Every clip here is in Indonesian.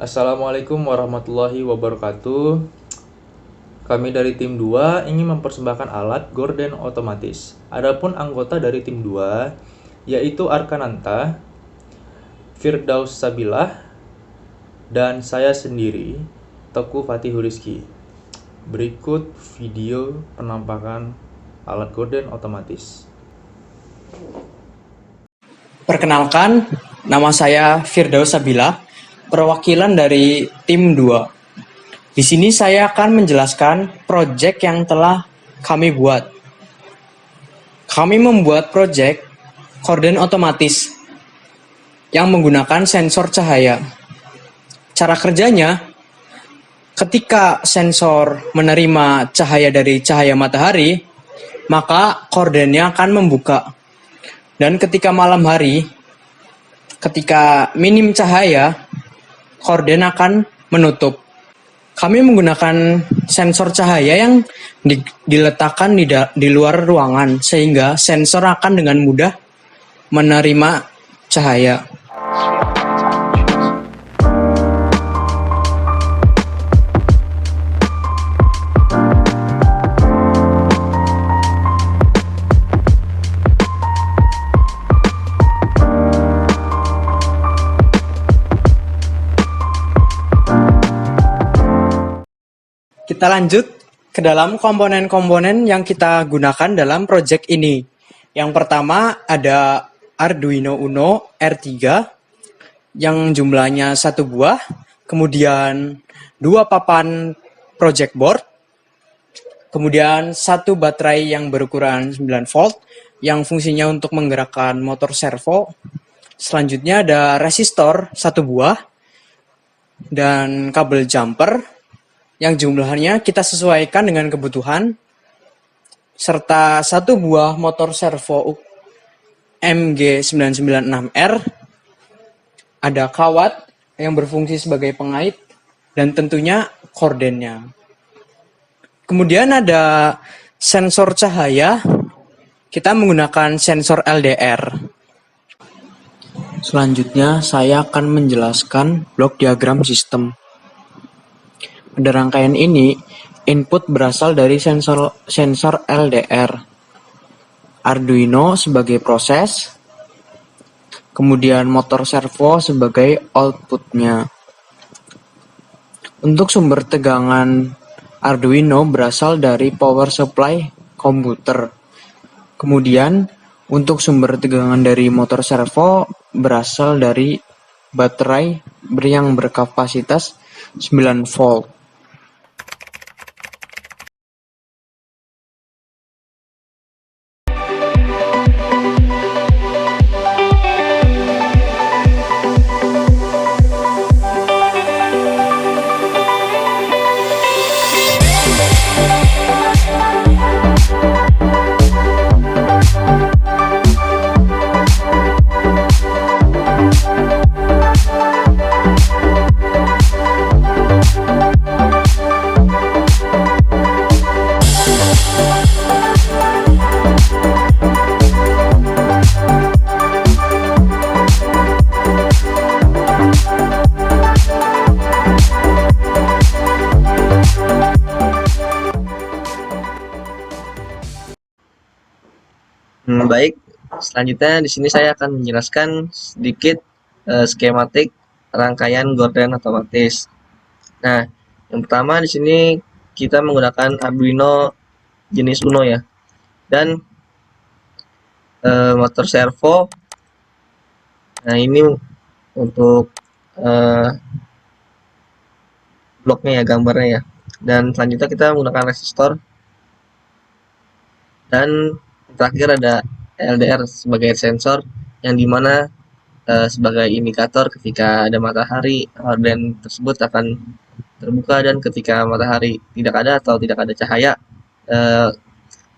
Assalamualaikum warahmatullahi wabarakatuh. Kami dari tim 2 ingin mempersembahkan alat gorden otomatis. Adapun anggota dari tim 2 yaitu Arkananta, Firdaus Sabilah, dan saya sendiri, Teku Fatih Rizky. Berikut video penampakan alat gorden otomatis. Perkenalkan, nama saya Firdaus Sabilah, perwakilan dari tim 2. Di sini saya akan menjelaskan proyek yang telah kami buat. Kami membuat proyek gorden otomatis yang menggunakan sensor cahaya. Cara kerjanya, ketika sensor menerima cahaya dari cahaya matahari, maka gordennya akan membuka. Dan ketika malam hari, ketika minim cahaya, gorden akan menutup. Kami menggunakan sensor cahaya yang diletakkan di luar ruangan, sehingga sensor akan dengan mudah menerima cahaya. Kita lanjut ke dalam komponen-komponen yang kita gunakan dalam proyek ini. Yang pertama ada Arduino Uno R3 yang jumlahnya 1 buah, kemudian 2 papan project board, kemudian 1 baterai yang berukuran 9 volt yang fungsinya untuk menggerakkan motor servo. Selanjutnya ada resistor 1 buah dan kabel jumper yang jumlahnya kita sesuaikan dengan kebutuhan, serta 1 buah motor servo MG996R, ada kawat yang berfungsi sebagai pengait, dan tentunya gordennya. Kemudian ada sensor cahaya, kita menggunakan sensor LDR. Selanjutnya saya akan menjelaskan blok diagram sistem. Pada rangkaian ini, input berasal dari sensor LDR, Arduino sebagai proses, kemudian motor servo sebagai outputnya. Untuk sumber tegangan Arduino berasal dari power supply komputer. Kemudian, untuk sumber tegangan dari motor servo berasal dari baterai yang berkapasitas 9 volt. Baik, selanjutnya di sini saya akan menjelaskan sedikit skematik rangkaian gorden otomatis. Nah, yang pertama di sini kita menggunakan Arduino jenis Uno ya, dan motor servo. Nah, ini untuk bloknya ya, gambarnya ya. Dan selanjutnya kita menggunakan resistor, dan terakhir ada LDR sebagai sensor yang dimana sebagai indikator ketika ada matahari, gorden tersebut akan terbuka, dan ketika matahari tidak ada atau tidak ada cahaya,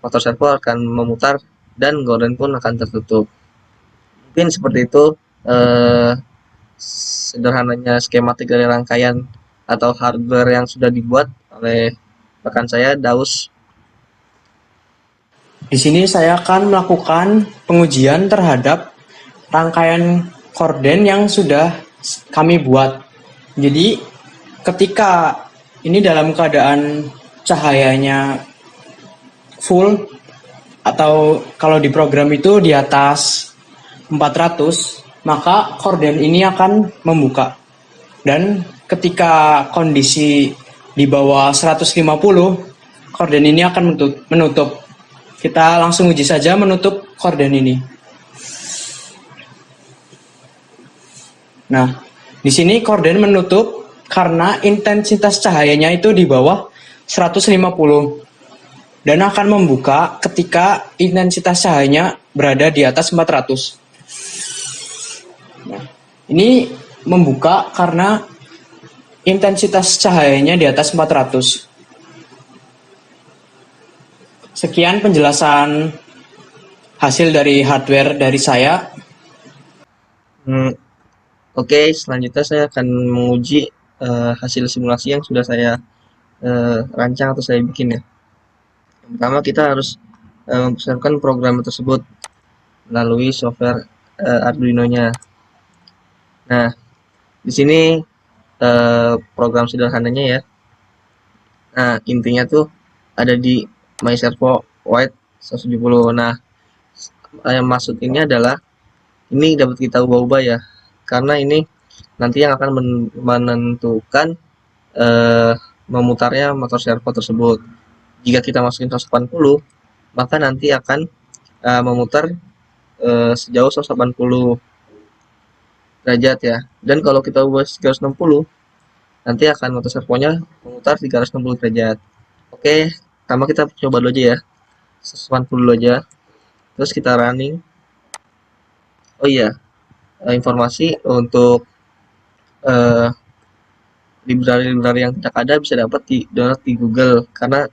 motor servo akan memutar dan gorden pun akan tertutup. Mungkin seperti itu sederhananya skematik dari rangkaian atau hardware yang sudah dibuat oleh rekan saya, Daus. Di sini saya akan melakukan pengujian terhadap rangkaian gorden yang sudah kami buat. Jadi ketika ini dalam keadaan cahayanya full atau kalau di program itu di atas 400, maka korden ini akan membuka. Dan ketika kondisi di bawah 150, korden ini akan menutup. Kita langsung uji saja menutup korden ini. Nah, di sini korden menutup karena intensitas cahayanya itu di bawah 150 dan akan membuka ketika intensitas cahayanya berada di atas 400. Nah, ini membuka karena intensitas cahayanya di atas 400. Sekian penjelasan hasil dari hardware dari saya. Oke, selanjutnya saya akan menguji hasil simulasi yang sudah saya rancang atau saya bikin ya. Yang pertama kita harus mempersiapkan program tersebut melalui software Arduino-nya. Nah, di sini program sederhananya ya. Nah, intinya tuh ada di MyServo White 170. Nah, yang maksud ini adalah ini dapat kita ubah-ubah ya, karena ini nanti yang akan menentukan memutarnya motor servo tersebut. Jika kita masukin 180, maka nanti akan memutar sejauh 180 derajat ya. Dan kalau kita ubah 360, nanti akan motor servonya memutar 360 derajat. Oke, pertama kita coba dulu aja ya. 180 dulu aja. Terus kita running. Oh iya, informasi untuk library-library yang tidak ada bisa dapat di download di Google, karena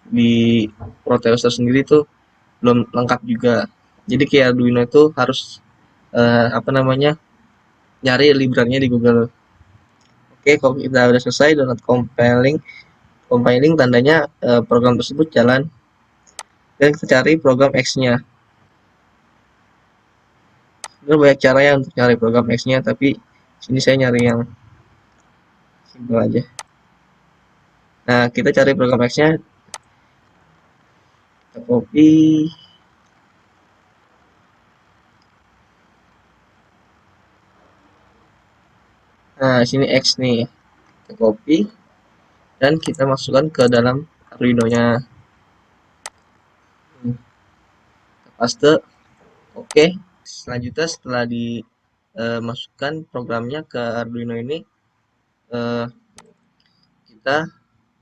di Proteus sendiri tuh belum lengkap juga. Jadi kayak Arduino itu harus nyari library-nya di Google. Oke, kalau kita udah selesai download compiling tandanya program tersebut jalan, dan kita cari program X-nya. Sebenarnya banyak cara ya untuk cari program X-nya, tapi sini saya nyari yang simpel aja. Nah, kita cari program X-nya, kita copy. Nah, sini X nih. Kita copy dan kita masukkan ke dalam Arduino-nya. Kita paste. Oke. Selanjutnya setelah dimasukkan programnya ke Arduino ini, kita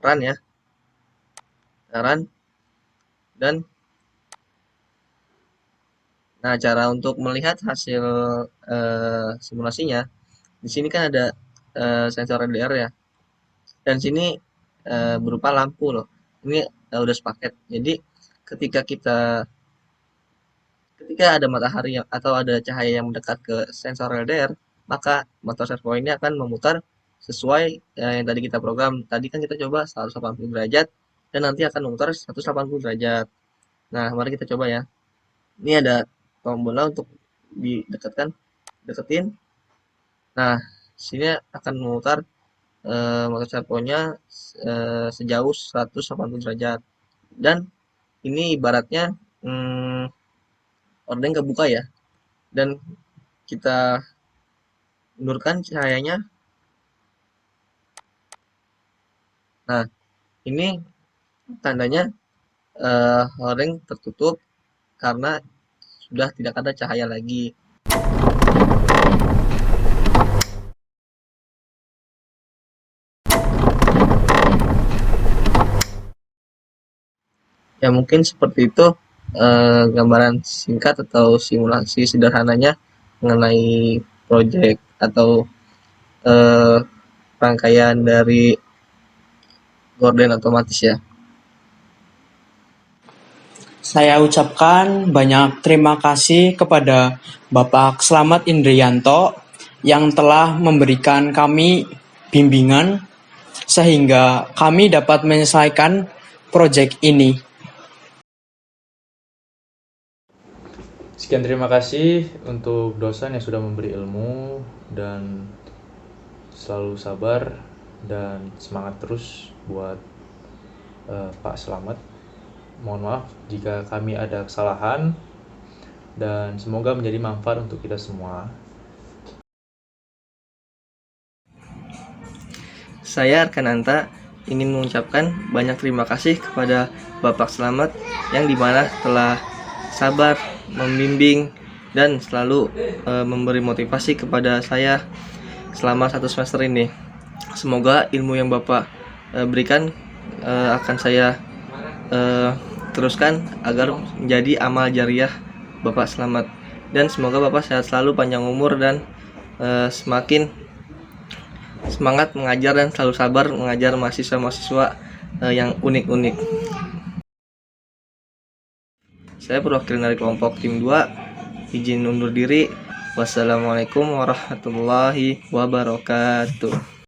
run ya. Kita run dan nah, cara untuk melihat hasil simulasinya, di sini kan ada sensor LDR ya. Dan sini berupa lampu loh. Ini udah sepaket. Jadi ketika ada matahari atau ada cahaya yang mendekat ke sensor LDR, maka motor servo ini akan memutar sesuai yang tadi kita program. Tadi kan kita coba 180 derajat dan nanti akan memutar 180 derajat. Nah, mari kita coba ya. Ini ada tombolnya untuk deketin. Nah, sini akan memutar motor servonya sejauh 180 derajat. Dan ini ibaratnya ordeng kebuka ya. Dan kita mundurkan cahayanya. Nah, ini tandanya ordeng tertutup karena sudah tidak ada cahaya lagi. Ya mungkin seperti itu gambaran singkat atau simulasi sederhananya mengenai project atau rangkaian dari gorden otomatis ya. Saya ucapkan banyak terima kasih kepada Bapak Slamet Indrianto yang telah memberikan kami bimbingan sehingga kami dapat menyelesaikan proyek ini. Sekian terima kasih untuk dosen yang sudah memberi ilmu dan selalu sabar dan semangat terus buat Pak Slamet. Mohon maaf jika kami ada kesalahan dan semoga menjadi manfaat untuk kita semua. Saya Arkananta ingin mengucapkan banyak terima kasih kepada Bapak Slamet yang dimana telah sabar, membimbing, dan selalu memberi motivasi kepada saya selama 1 semester ini. Semoga ilmu yang Bapak berikan akan saya teruskan agar menjadi amal jariah Bapak Slamet. Dan semoga Bapak sehat selalu, panjang umur, dan semakin semangat mengajar dan selalu sabar mengajar mahasiswa-mahasiswa yang unik-unik. Saya perwakilan dari kelompok tim 2, izin undur diri. Wassalamualaikum warahmatullahi wabarakatuh.